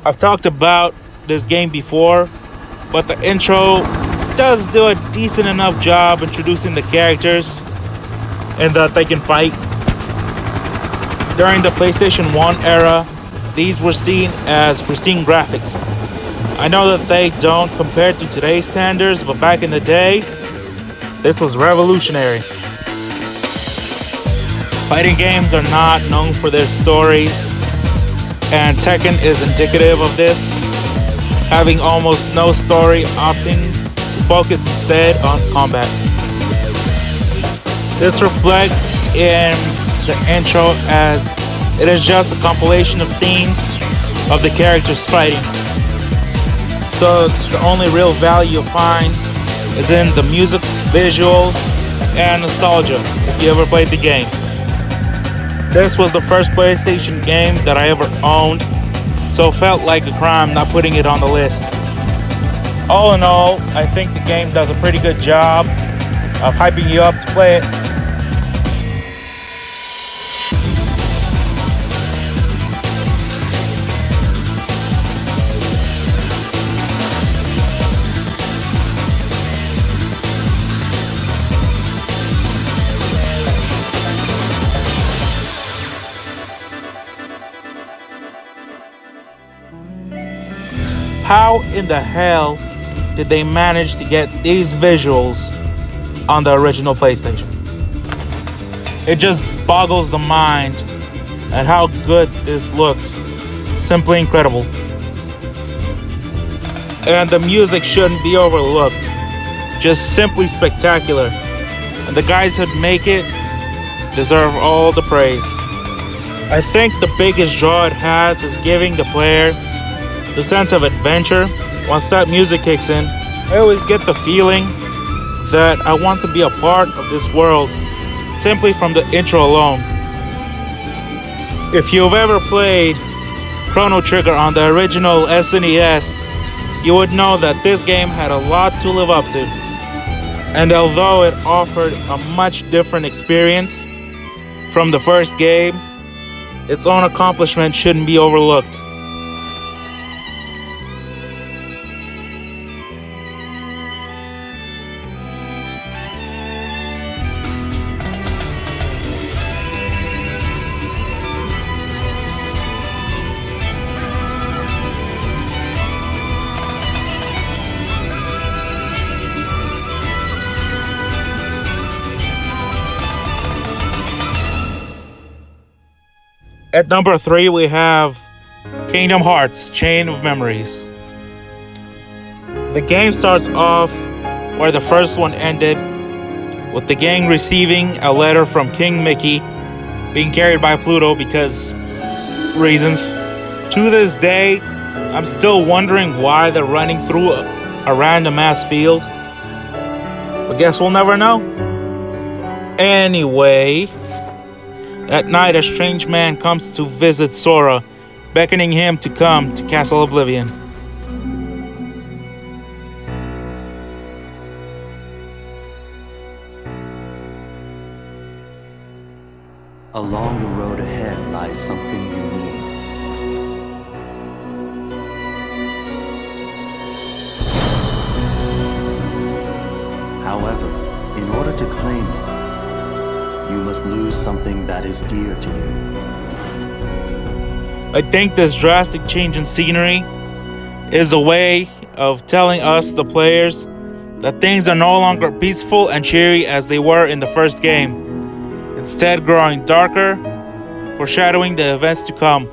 I've talked about this game before, but the intro does do a decent enough job introducing the characters and that they can fight. During the PlayStation 1 era, these were seen as pristine graphics. I know that they don't compare to today's standards, but back in the day, this was revolutionary. Fighting games are not known for their stories, and Tekken is indicative of this, having almost no story, opting to focus instead on combat. This reflects in the intro as it is just a compilation of scenes of the characters fighting. So the only real value you'll find is in the music, visuals, and nostalgia if you ever played the game. This was the first PlayStation game that I ever owned, so it felt like a crime not putting it on the list. All in all, I think the game does a pretty good job of hyping you up to play it. How in the hell did they manage to get these visuals on the original PlayStation? It just boggles the mind at how good this looks. Simply incredible. And the music shouldn't be overlooked. Just simply spectacular. And the guys who make it deserve all the praise. I think the biggest draw it has is giving the player the sense of adventure. Once that music kicks in, I always get the feeling that I want to be a part of this world simply from the intro alone. If you've ever played Chrono Trigger on the original SNES, you would know that this game had a lot to live up to. And although it offered a much different experience from the first game, its own accomplishment shouldn't be overlooked. At number 3, we have Kingdom Hearts Chain of Memories. The game starts off where the first one ended, with the gang receiving a letter from King Mickey being carried by Pluto because reasons. To this day, I'm still wondering why they're running through a random ass field. But guess we'll never know. Anyway, at night, a strange man comes to visit Sora, beckoning him to come to Castle Oblivion. Along the road ahead lies something you need. However, in order to claim it, you must lose something that is dear to you. I think this drastic change in scenery is a way of telling us, the players, that things are no longer peaceful and cheery as they were in the first game, instead growing darker, foreshadowing the events to come.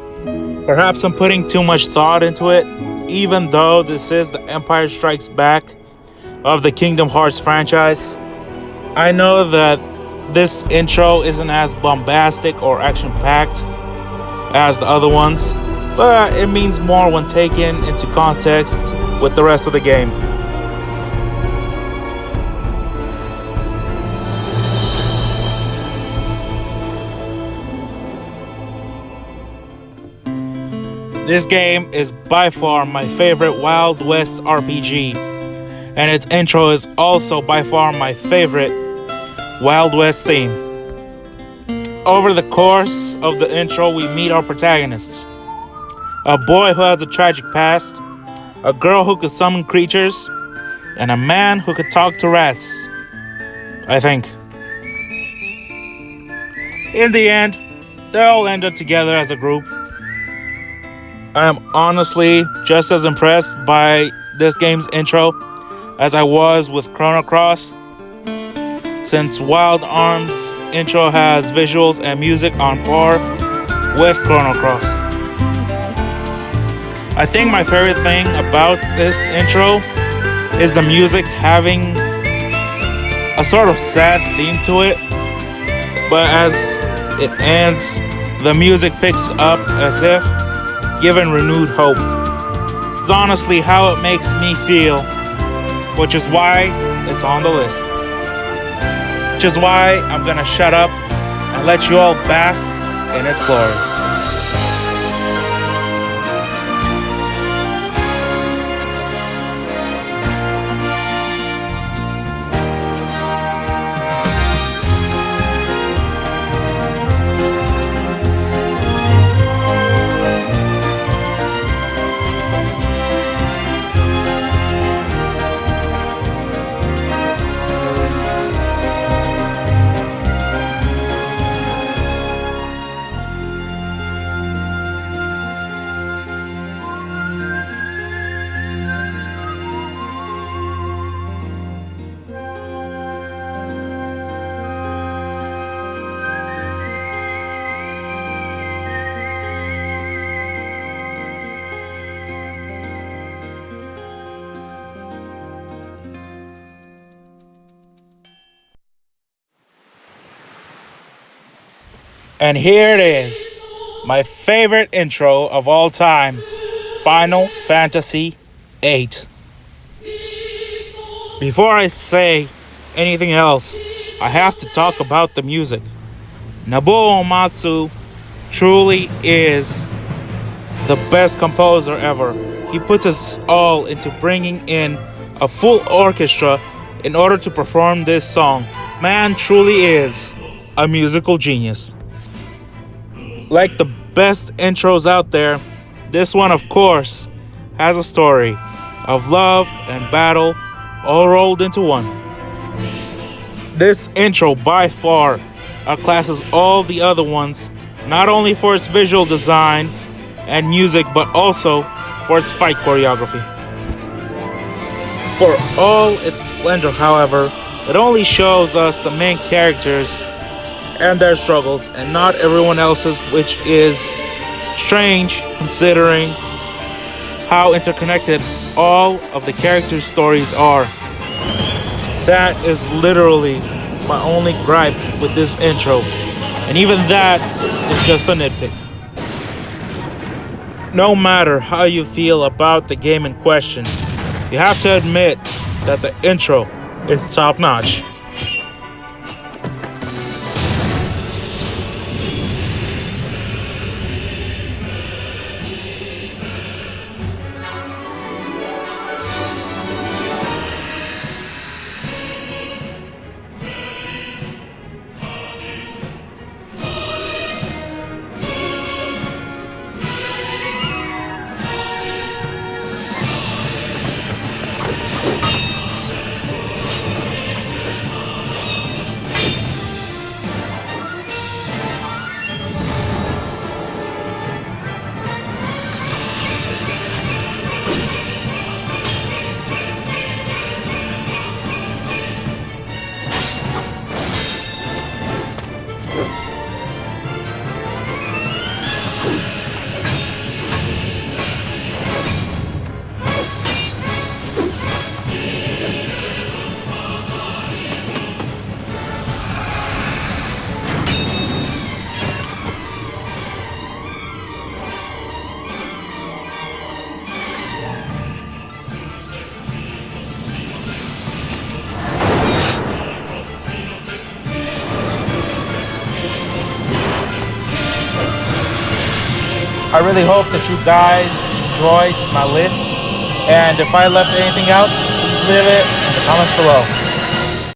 Perhaps I'm putting too much thought into it, even though this is the Empire Strikes Back of the Kingdom Hearts franchise. I know that this intro isn't as bombastic or action-packed as the other ones, but it means more when taken into context with the rest of the game. This game is by far my favorite Wild West RPG, and its intro is also by far my favorite Wild West theme. Over the course of the intro, we meet our protagonists, a boy who has a tragic past, a girl who could summon creatures, and a man who could talk to rats. I think. In the end, they all ended together as a group. I am honestly just as impressed by this game's intro as I was with Chrono Cross, since Wild Arms' intro has visuals and music on par with Chrono Cross. I think my favorite thing about this intro is the music having a sort of sad theme to it, but as it ends, the music picks up as if given renewed hope. It's honestly how it makes me feel, which is why it's on the list. Which is why I'm gonna shut up and let you all bask in its glory. And here it is, my favorite intro of all time, Final Fantasy VIII. Before I say anything else, I have to talk about the music. Nobuo Uematsu truly is the best composer ever. He puts us all into bringing in a full orchestra in order to perform this song. Man truly is a musical genius. Like the best intros out there, this one, of course, has a story of love and battle all rolled into one. This intro by far outclasses all the other ones, not only for its visual design and music, but also for its fight choreography. For all its splendor, however, it only shows us the main characters and their struggles, and not everyone else's, which is strange considering how interconnected all of the characters' stories are. That is literally my only gripe with this intro, and even that is just a nitpick. No matter how you feel about the game in question, you have to admit that the intro is top notch. I really hope that you guys enjoyed my list, and if I left anything out, please leave it in the comments below.